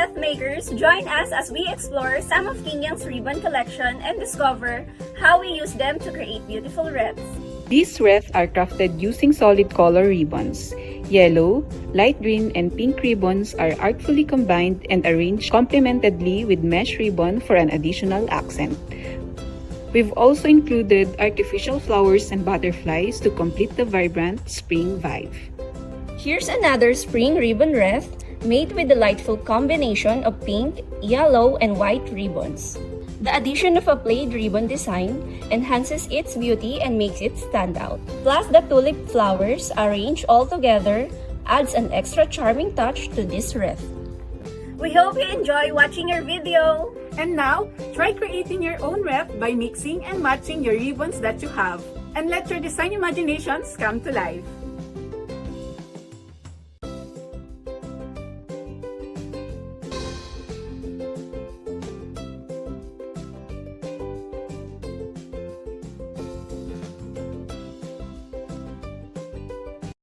wreath makers, join us as we explore some of King Yang's ribbon collection and discover how we use them to create beautiful wreaths. These wreaths are crafted using solid color ribbons. Yellow, light green, and pink ribbons are artfully combined and arranged complementedly with mesh ribbon for an additional accent. We've also included artificial flowers and butterflies to complete the vibrant spring vibe. Here's another spring ribbon wreath made with a delightful combination of pink, yellow, and white ribbons. The addition of a plaid ribbon design enhances its beauty and makes it stand out. Plus, the tulip flowers arranged all together adds an extra charming touch to this wreath. We hope you enjoy watching our video! And now, try creating your own wreath by mixing and matching your ribbons that you have. And let your design imaginations come to life.